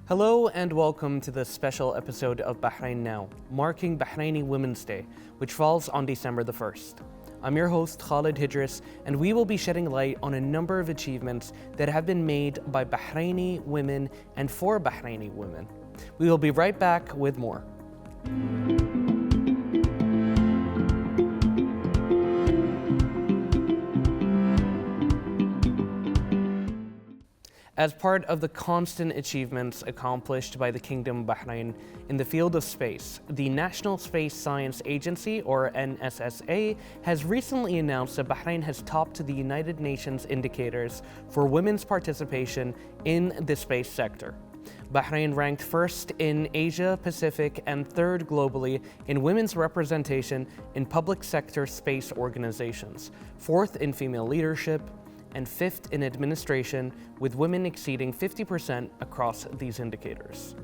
Hello and welcome to this special episode of Bahrain Now, marking Bahraini Women's Day, which falls on December the 1st. I'm your host Khalid Hidris, and we will be shedding light on a number of achievements that have been made by Bahraini women and for Bahraini women. We will be right back with more. As part of the constant achievements accomplished by the Kingdom of Bahrain in the field of space, the National Space Science Agency, or NSSA, has recently announced that Bahrain has topped the United Nations indicators for women's participation in the space sector. Bahrain ranked first in Asia Pacific and third globally in women's representation in public sector space organizations, fourth in female leadership, and fifth in administration, with women exceeding 50% across these indicators.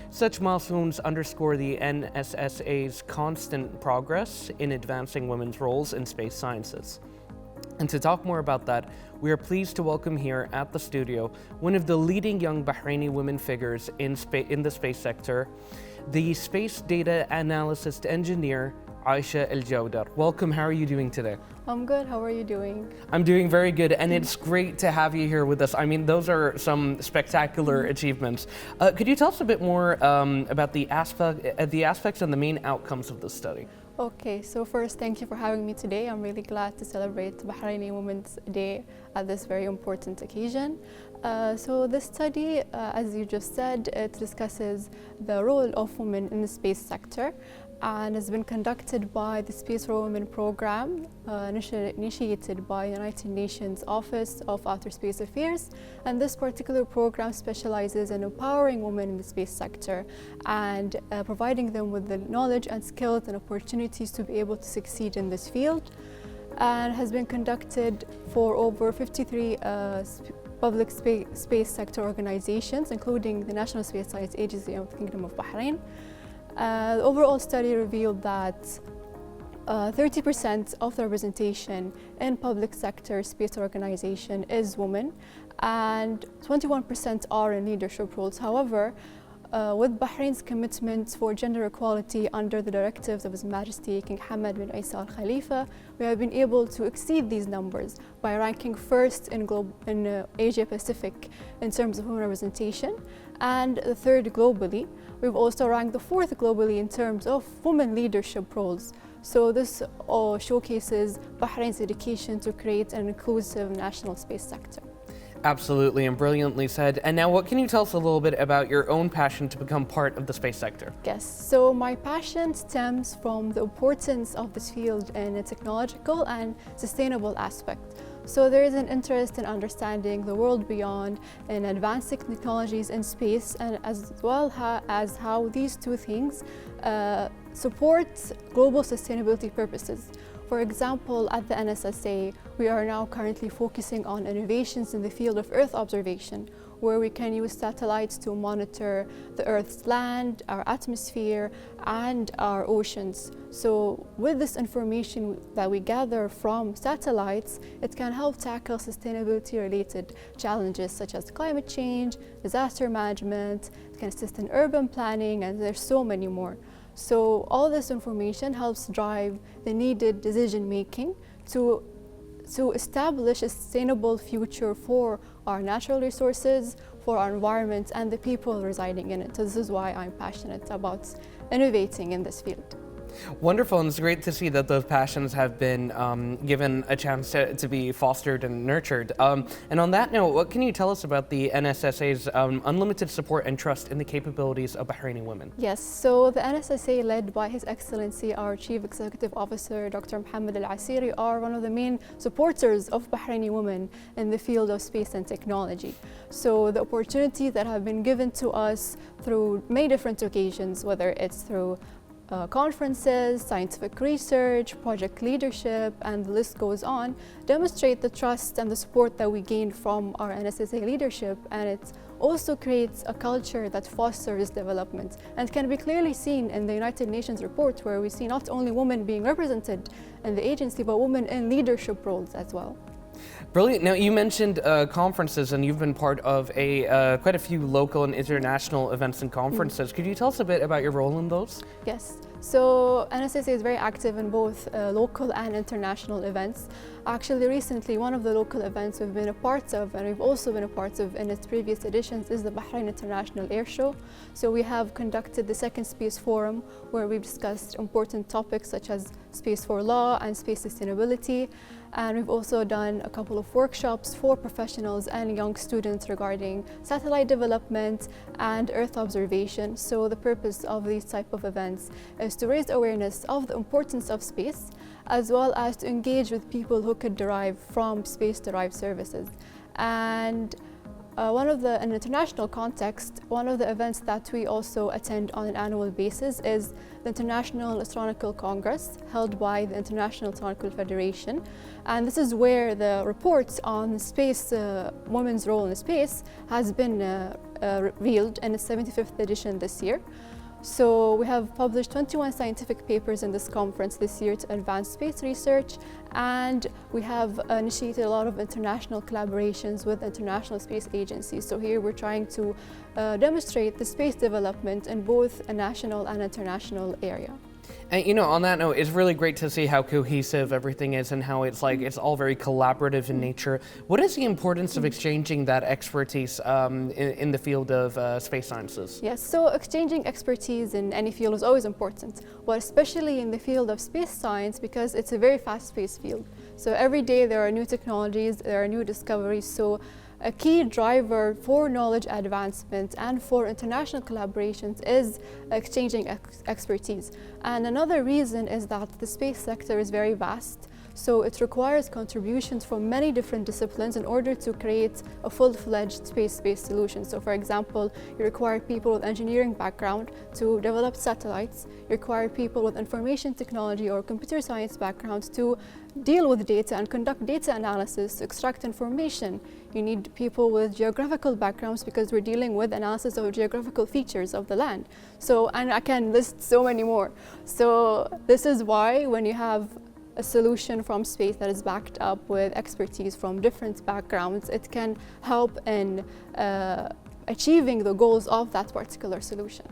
Such milestones underscore the NSSA's constant progress in advancing women's roles in space sciences. And to talk more about that, we are pleased to welcome here at the studio one of the leading young Bahraini women figures in the space sector, the space data analyst engineer, Aisha El Jawdar. Welcome, how are you doing today? I'm good, how are you doing? I'm doing very good, and it's great to have you here with us. I mean, those are some spectacular achievements. Could you tell us a bit more about the aspects and the main outcomes of this study? Okay, so first, thank you for having me today. I'm really glad to celebrate Bahraini Women's Day at this very important occasion. So this study, as you just said, it discusses the role of women in the space sector, and has been conducted by the Space for Women program, initiated by the United Nations Office of Outer Space Affairs. And this particular program specializes in empowering women in the space sector and providing them with the knowledge and skills and opportunities to be able to succeed in this field, and has been conducted for over 53 public space sector organizations, including the National Space Science Agency of the Kingdom of Bahrain. The overall study revealed that 30% of the representation in public sector space organization is women, and 21% are in leadership roles. However, with Bahrain's commitment for gender equality under the directives of His Majesty King Hamad bin Isa Al Khalifa, we have been able to exceed these numbers by ranking first in Asia Pacific in terms of women representation, and the third globally. We've also ranked the fourth globally in terms of women leadership roles. So this showcases Bahrain's dedication to create an inclusive national space sector. Absolutely, and brilliantly said. And now what can you tell us a little bit about your own passion to become part of the space sector? Yes, so my passion stems from the importance of this field in a technological and sustainable aspect. So there is an interest in understanding the world beyond and advancing technologies in space, and as well as how these two things support global sustainability purposes. For example, at the NSSA, we are now currently focusing on innovations in the field of Earth observation, where we can use satellites to monitor the Earth's land, our atmosphere, and our oceans. So with this information that we gather from satellites, it can help tackle sustainability-related challenges such as climate change, disaster management, it can assist in urban planning, and there's so many more. So all this information helps drive the needed decision-making to establish a sustainable future for our natural resources, for our environment, and the people residing in it. So this is why I'm passionate about innovating in this field. Wonderful, and it's great to see that those passions have been given a chance to be fostered and nurtured. And on that note, what can you tell us about the NSSA's unlimited support and trust in the capabilities of Bahraini women? Yes, so the NSSA, led by His Excellency, our Chief Executive Officer, Dr. Mohammed Al Asiri, are one of the main supporters of Bahraini women in the field of space and technology. So the opportunities that have been given to us through many different occasions, whether it's through conferences, scientific research, project leadership, and the list goes on, demonstrate the trust and the support that we gain from our NSSA leadership, and it also creates a culture that fosters development, and can be clearly seen in the United Nations report, where we see not only women being represented in the agency, but women in leadership roles as well. Brilliant. Now, you mentioned conferences, and you've been part of quite a few local and international events and conferences. Could you tell us a bit about your role in those? Yes. So NSSA is very active in both local and international events. Actually, recently, one of the local events we've been a part of, and we've also been a part of in its previous editions, is the Bahrain International Air Show. So we have conducted the second Space Forum, where we've discussed important topics such as space for law and space sustainability. And we've also done a couple of workshops for professionals and young students regarding satellite development and Earth observation. So the purpose of these type of events is to raise awareness of the importance of space, as well as to engage with people who could derive from space-derived services. And in an international context, one of the events that we also attend on an annual basis is the International Astronomical Congress, held by the International Astronomical Federation. And this is where the reports on space, women's role in space, has been revealed in its 75th edition this year. So we have published 21 scientific papers in this conference this year to advance space research, and we have initiated a lot of international collaborations with international space agencies. So here we're trying to demonstrate the space development in both a national and international area. And on that note, it's really great to see how cohesive everything is and how it's all very collaborative in nature. What is the importance of exchanging that expertise in the field of space sciences? Yes, so exchanging expertise in any field is always important, but especially in the field of space science, because it's a very fast-paced field. So every day there are new technologies, there are new discoveries. So a key driver for knowledge advancement and for international collaborations is exchanging expertise. And another reason is that the space sector is very vast. So it requires contributions from many different disciplines in order to create a full-fledged space-based solution. So for example, you require people with engineering background to develop satellites. You require people with information technology or computer science backgrounds to deal with data and conduct data analysis to extract information. You need people with geographical backgrounds because we're dealing with analysis of geographical features of the land. So, and I can list so many more. So this is why when you have a solution from space that is backed up with expertise from different backgrounds, it can help in achieving the goals of that particular solution.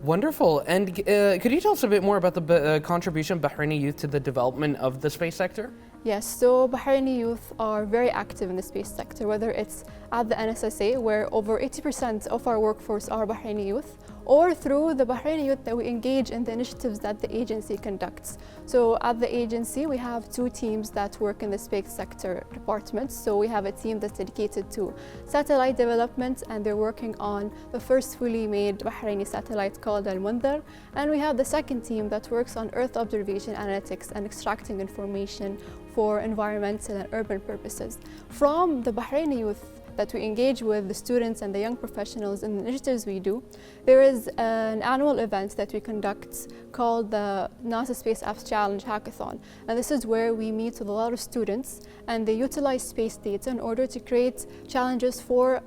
Wonderful. And could you tell us a bit more about the contribution of Bahraini youth to the development of the space sector? Yes, so Bahraini youth are very active in the space sector, whether it's at the NSSA, where over 80% of our workforce are Bahraini youth, or through the Bahraini youth that we engage in the initiatives that the agency conducts. So at the agency, we have two teams that work in the space sector department. So we have a team that's dedicated to satellite development, and they're working on the first fully made Bahraini satellite called Al-Mundar. And we have the second team that works on Earth observation analytics and extracting information for environmental and urban purposes. From the Bahraini youth that we engage with the students and the young professionals in the initiatives we do, there is an annual event that we conduct called the NASA Space Apps Challenge Hackathon. And this is where we meet with a lot of students and they utilize space data in order to create challenges for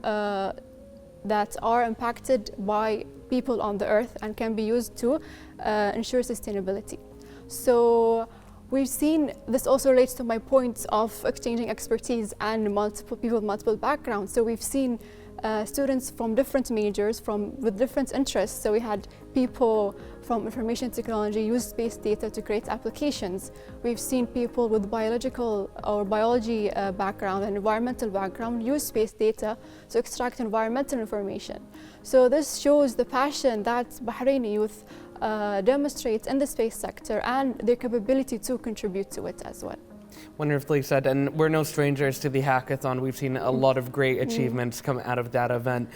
that are impacted by people on the Earth and can be used to ensure sustainability. So we've seen, this also relates to my point of exchanging expertise and multiple people with multiple backgrounds. So we've seen students from different majors with different interests. So we had people from information technology use space data to create applications. We've seen people with biological or biology background and environmental background use space data to extract environmental information. So this shows the passion that Bahraini youth demonstrates in the space sector and their capability to contribute to it as well. Wonderfully said, and we're no strangers to the hackathon. We've seen a lot of great achievements come out of that event.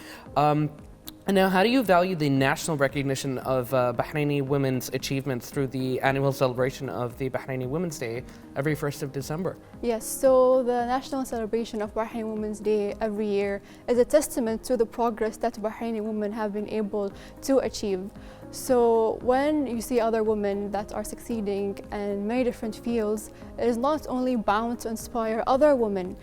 And now, how do you value the national recognition of Bahraini women's achievements through the annual celebration of the Bahraini Women's Day every 1st of December? Yes, so the national celebration of Bahraini Women's Day every year is a testament to the progress that Bahraini women have been able to achieve. So when you see other women that are succeeding in many different fields, it is not only bound to inspire other women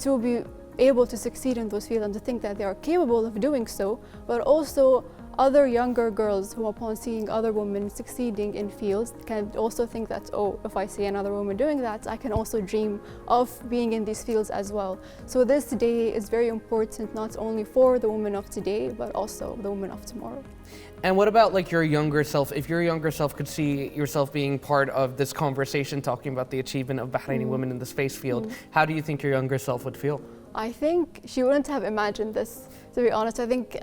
to be able to succeed in those fields and to think that they are capable of doing so, but also other younger girls who, upon seeing other women succeeding in fields, can also think that, oh, if I see another woman doing that, I can also dream of being in these fields as well. So this day is very important, not only for the women of today, but also the women of tomorrow. And what about like your younger self? If your younger self could see yourself being part of this conversation, talking about the achievement of Bahraini women in the space field, how do you think your younger self would feel? I think she wouldn't have imagined this, to be honest. I think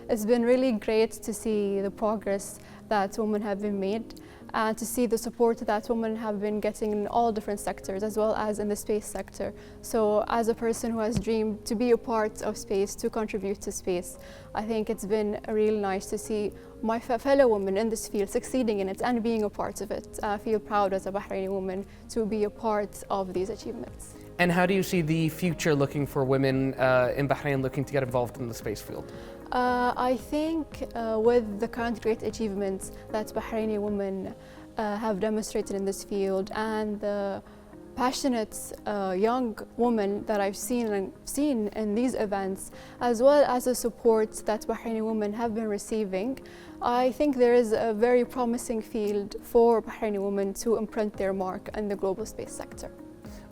it's been really great to see the progress that women have been made, and to see the support that women have been getting in all different sectors, as well as in the space sector. So as a person who has dreamed to be a part of space, to contribute to space, I think it's been really nice to see my fellow women in this field succeeding in it and being a part of it. I feel proud as a Bahraini woman to be a part of these achievements. And how do you see the future looking for women in Bahrain looking to get involved in the space field? I think with the current great achievements that Bahraini women have demonstrated in this field, and the passionate young women that I've seen in these events, as well as the support that Bahraini women have been receiving, I think there is a very promising field for Bahraini women to imprint their mark in the global space sector.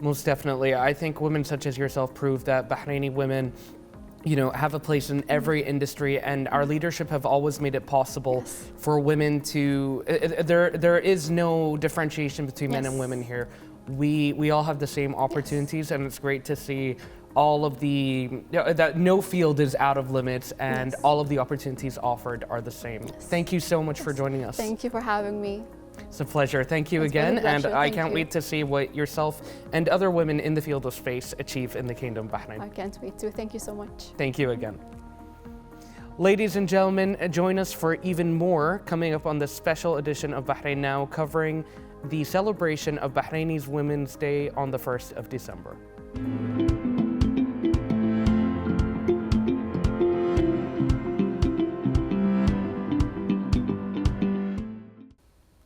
Most definitely. I think women such as yourself prove that Bahraini women, have a place in every industry, and our leadership have always made it possible for women to, there is no differentiation between men and women here. We all have the same opportunities, and it's great to see all of that no field is out of limits, and all of the opportunities offered are the same. Thank you so much for joining us. Thank you for having me. It's a pleasure. Thank you again. And I can't wait to see what yourself and other women in the field of space achieve in the Kingdom of Bahrain. I can't wait to. Thank you so much. Thank you again. Ladies and gentlemen, join us for even more coming up on this special edition of Bahrain Now, covering the celebration of Bahraini's Women's Day on the 1st of December.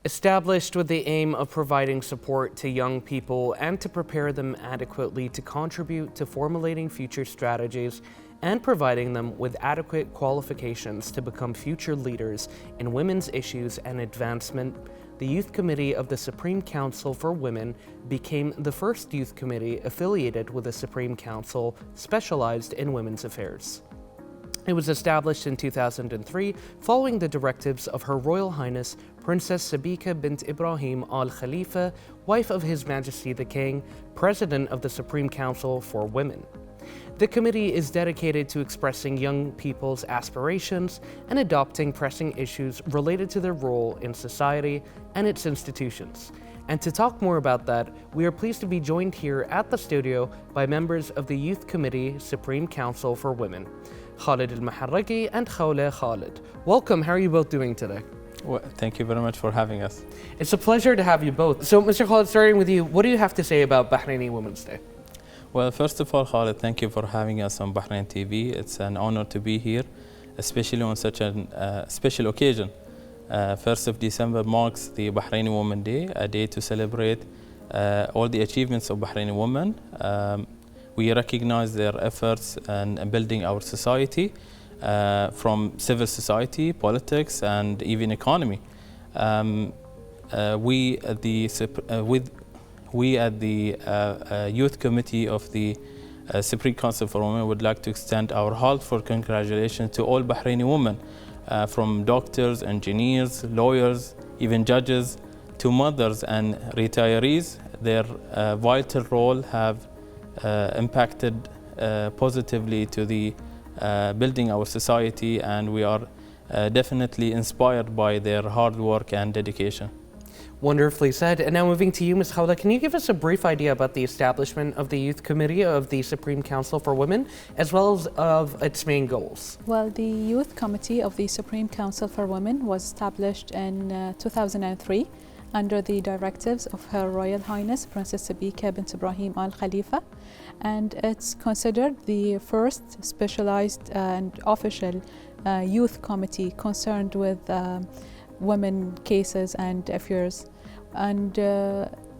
Established with the aim of providing support to young people and to prepare them adequately to contribute to formulating future strategies and providing them with adequate qualifications to become future leaders in women's issues and advancement, the Youth Committee of the Supreme Council for Women became the first youth committee affiliated with the Supreme Council specialized in women's affairs. It was established in 2003 following the directives of Her Royal Highness Princess Sabika bint Ibrahim Al Khalifa, wife of His Majesty the King, President of the Supreme Council for Women. The committee is dedicated to expressing young people's aspirations and adopting pressing issues related to their role in society and its institutions. And to talk more about that, we are pleased to be joined here at the studio by members of the Youth Committee Supreme Council for Women, Khalid Al-Maharraki and Khawla Khalid. Welcome, how are you both doing today? Well, thank you very much for having us. It's a pleasure to have you both. So Mr. Khalid, starting with you, what do you have to say about Bahraini Women's Day? Well, first of all, Khalid, thank you for having us on Bahrain TV. It's an honor to be here, especially on such a special occasion. 1st of December marks the Bahraini Women Day, a day to celebrate all the achievements of Bahraini women. We recognize their efforts in building our society, from civil society, politics, and even economy. We at the Youth Committee of the Supreme Council for Women would like to extend our heartfelt congratulations to all Bahraini women, from doctors, engineers, lawyers, even judges, to mothers and retirees. Their vital role have impacted positively to the building our society, and we are definitely inspired by their hard work and dedication. Wonderfully said. And now moving to you, Ms. Khawla, can you give us a brief idea about the establishment of the Youth Committee of the Supreme Council for Women, as well as of its main goals? Well, the Youth Committee of the Supreme Council for Women was established in 2003 under the directives of Her Royal Highness Princess Sabika bint Ibrahim Al Khalifa, and it's considered the first specialized and official youth committee concerned with women cases and affairs. And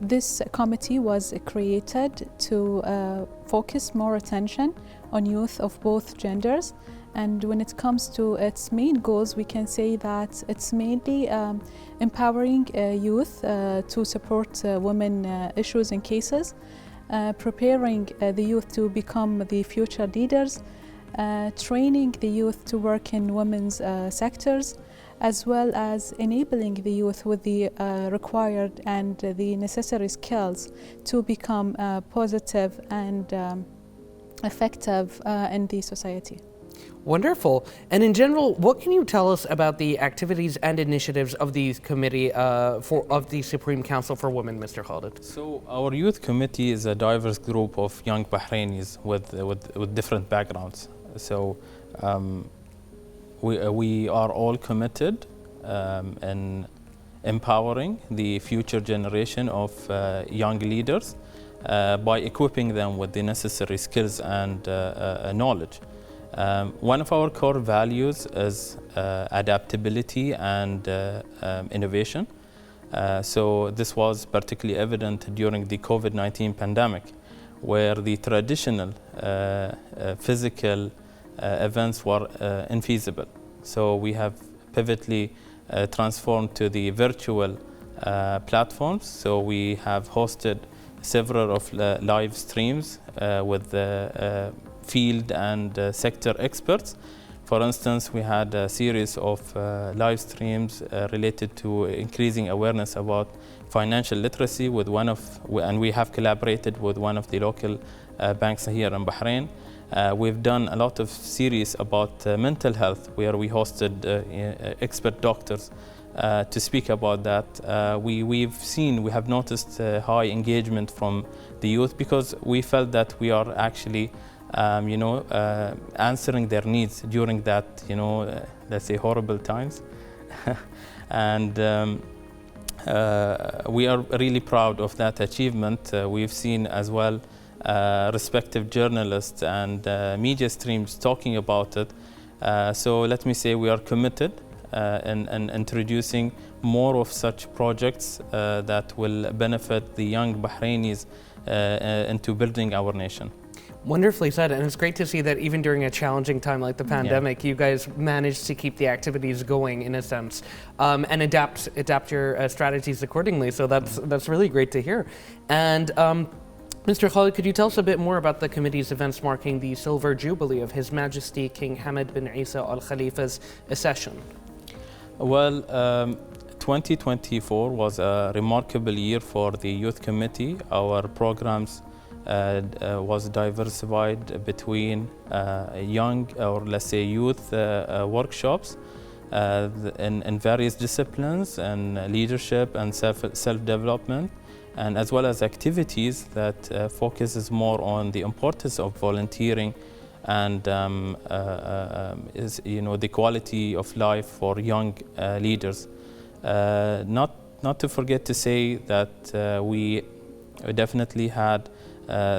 This committee was created to focus more attention on youth of both genders. And when it comes to its main goals, we can say that it's mainly empowering youth to support women issues and cases, preparing the youth to become the future leaders, training the youth to work in women's sectors, as well as enabling the youth with the required and the necessary skills to become positive and effective in the society. Wonderful. And in general, what can you tell us about the activities and initiatives of the committee of the Supreme Council for Women, Mr. Khalid? So our youth committee is a diverse group of young Bahrainis with different backgrounds. So we are all committed in empowering the future generation of young leaders by equipping them with the necessary skills and knowledge. One of our core values is adaptability and innovation. So this was particularly evident during the COVID-19 pandemic, where the traditional physical events were infeasible. So we have pivotally transformed to the virtual platforms. So we have hosted several of live streams with field and sector experts. For instance, we had a series of live streams related to increasing awareness about financial literacy and we have collaborated with one of the local banks here in Bahrain. We've done a lot of series about mental health, where we hosted expert doctors to speak about that. We have noticed high engagement from the youth because we felt that we are actually answering their needs during that, let's say, horrible times. And we are really proud of that achievement. We've seen as well respective journalists and media streams talking about it. So let me say we are committed in introducing more of such projects that will benefit the young Bahrainis into building our nation. Wonderfully said, and it's great to see that even during a challenging time like the pandemic, you guys managed to keep the activities going in a sense, and adapt your strategies accordingly. So that's really great to hear. And Mr. Khalid, could you tell us a bit more about the committee's events marking the Silver Jubilee of His Majesty King Hamad bin Isa Al Khalifa's accession? Well, 2024 was a remarkable year for the Youth Committee. Our programs was diversified between young, or let's say youth workshops in various disciplines, and leadership and self-development, and as well as activities that focuses more on the importance of volunteering and the quality of life for young leaders. Not to forget to say that we definitely had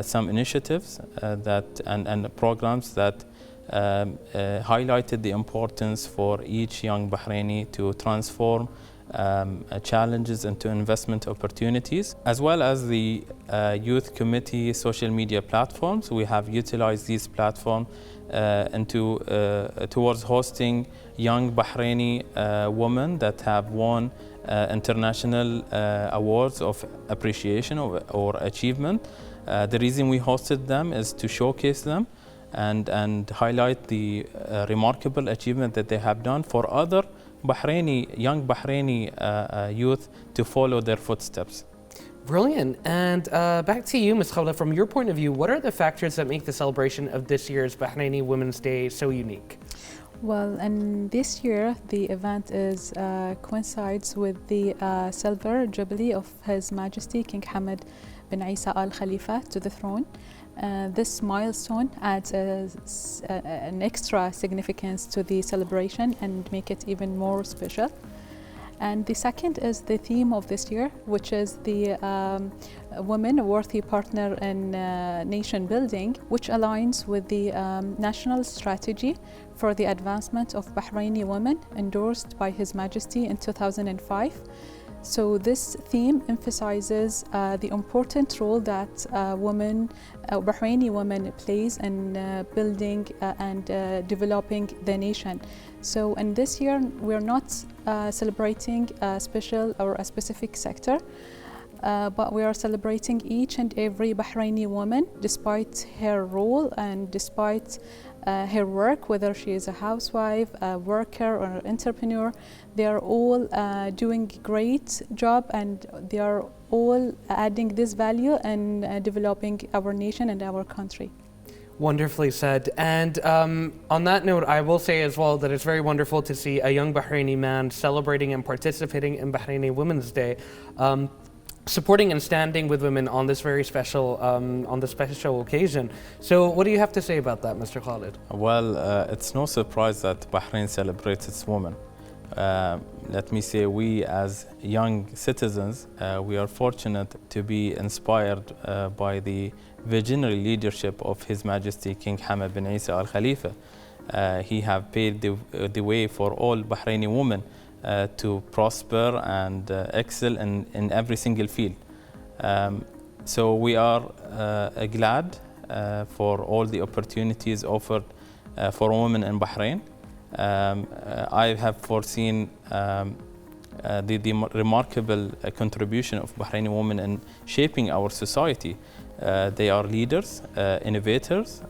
some initiatives and programs that highlighted the importance for each young Bahraini to transform challenges into investment opportunities, as well as the Youth Committee social media platforms. We have utilized these platforms towards hosting young Bahraini women that have won international awards of appreciation or achievement. The reason we hosted them is to showcase them and highlight the remarkable achievement that they have done for other young Bahraini youth to follow their footsteps. Brilliant. And back to you, Ms. Khawla, from your point of view, what are the factors that make the celebration of this year's Bahraini Women's Day so unique? Well, and this year the event coincides with the Silver Jubilee of His Majesty King Hamad bin Isa Al Khalifa to the throne. This milestone adds an extra significance to the celebration and make it even more special. And the second is the theme of this year, which is the Women, a Worthy Partner in Nation Building, which aligns with the national strategy for the advancement of Bahraini women endorsed by His Majesty in 2005. So this theme emphasizes the important role that Bahraini women plays in building and developing the nation. So in this year, we're not celebrating a special or a specific sector, but we are celebrating each and every Bahraini woman despite her role and despite her work, whether she is a housewife, a worker or an entrepreneur. They are all doing a great job, and they are all adding this value and developing our nation and our country. Wonderfully said. And on that note, I will say as well that it's very wonderful to see a young Bahraini man celebrating and participating in Bahraini Women's Day, supporting and standing with women on this very special occasion. So what do you have to say about that, Mr. Khalid? Well, it's no surprise that Bahrain celebrates its women. Let me say, we as young citizens, we are fortunate to be inspired by the visionary leadership of His Majesty King Hamad bin Isa Al Khalifa. He have paved the way for all Bahraini women to prosper and excel in every single field. So we are glad for all the opportunities offered for women in Bahrain. I have foreseen the remarkable contribution of Bahraini women in shaping our society. They are leaders, innovators,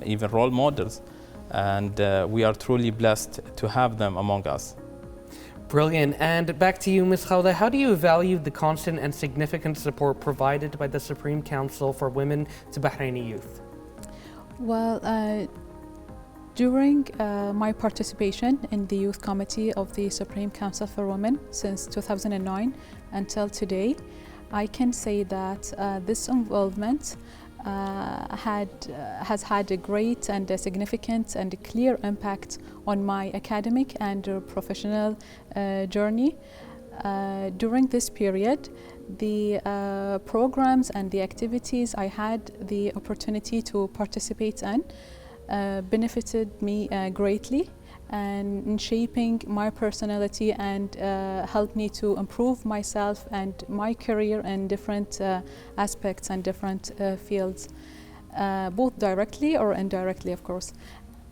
even role models, and we are truly blessed to have them among us. Brilliant. And back to you, Ms. Khawda, how do you value the constant and significant support provided by the Supreme Council for Women to Bahraini youth? Well, during my participation in the Youth Committee of the Supreme Council for Women since 2009 until today, I can say that this involvement has had a great and a significant and a clear impact on my academic and professional journey. During this period, the programs and the activities I had the opportunity to participate in benefited me greatly and in shaping my personality and helped me to improve myself and my career in different aspects and different fields, both directly or indirectly, of course.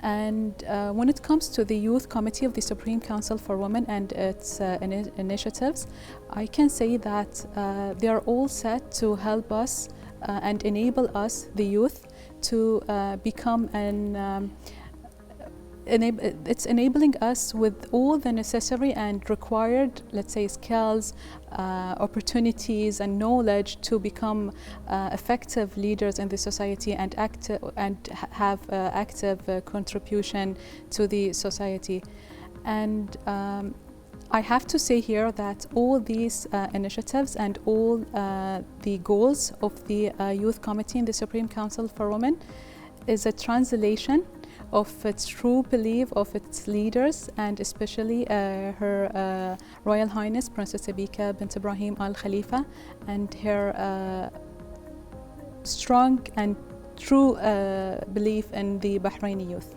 And when it comes to the Youth Committee of the Supreme Council for Women and its initiatives, I can say that they are all set to help us and enable us, the youth, to become it's enabling us with all the necessary and required, let's say, skills, opportunities and knowledge to become effective leaders in the society and have active contribution to the society. And I have to say here that all these initiatives and all the goals of the Youth Committee in the Supreme Council for Women is a translation of its true belief of its leaders, and especially Her Royal Highness Princess Abika bint Ibrahim Al Khalifa, and her strong and true belief in the Bahraini youth.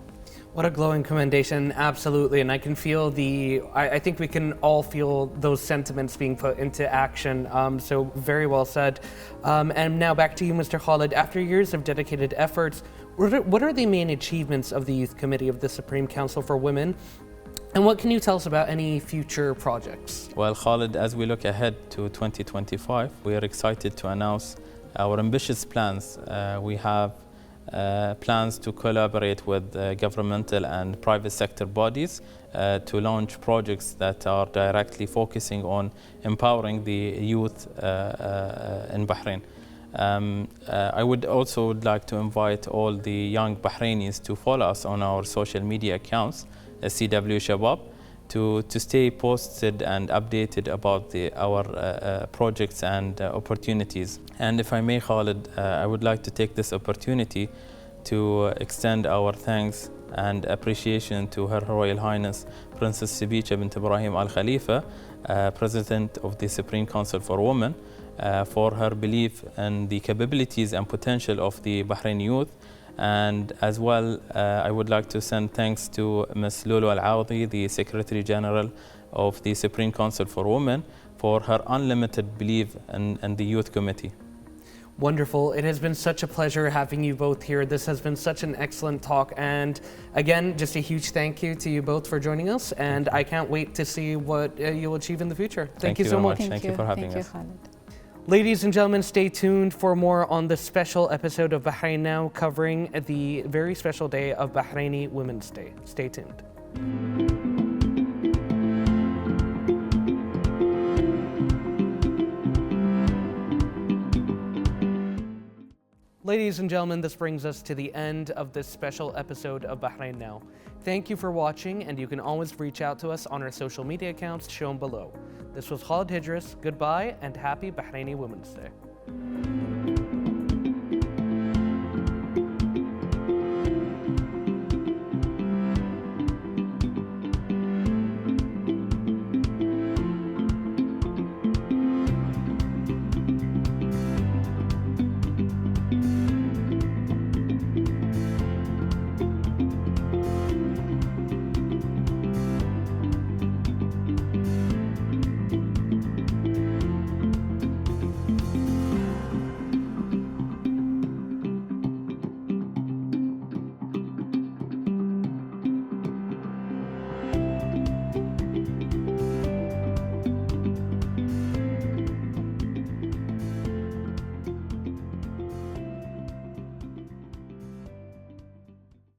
What a glowing commendation, absolutely. And I can feel I think we can all feel those sentiments being put into action. So very well said. And now back to you, Mr. Khalid. After years of dedicated efforts, what are the main achievements of the Youth Committee of the Supreme Council for Women? And what can you tell us about any future projects? Well, Khalid, as we look ahead to 2025, we are excited to announce our ambitious plans. We have plans to collaborate with governmental and private sector bodies to launch projects that are directly focusing on empowering the youth in Bahrain. I would also like to invite all the young Bahrainis to follow us on our social media accounts, CW Shabab, to stay posted and updated about our projects and opportunities. And if I may, Khalid, I would like to take this opportunity to extend our thanks and appreciation to Her Royal Highness Princess Abika bint Ibrahim Al Khalifa, President of the Supreme Council for Women, for her belief in the capabilities and potential of the Bahraini youth. And as well, I would like to send thanks to Ms. Lulu Al Audi, the Secretary General of the Supreme Council for Women for her unlimited belief in the Youth Committee. Wonderful. It has been such a pleasure having you both here. This has been such an excellent talk. And again, just a huge thank you to you both for joining us. And I can't wait to see what you'll achieve in the future. Thank you so very much. Thank you for having us. Khalid. Ladies and gentlemen, stay tuned for more on this special episode of Bahrain Now, covering the very special day of Bahraini Women's Day. Stay tuned. Ladies and gentlemen, this brings us to the end of this special episode of Bahrain Now. Thank you for watching, and you can always reach out to us on our social media accounts shown below. This was Khalid Hijris. Goodbye, and happy Bahraini Women's Day.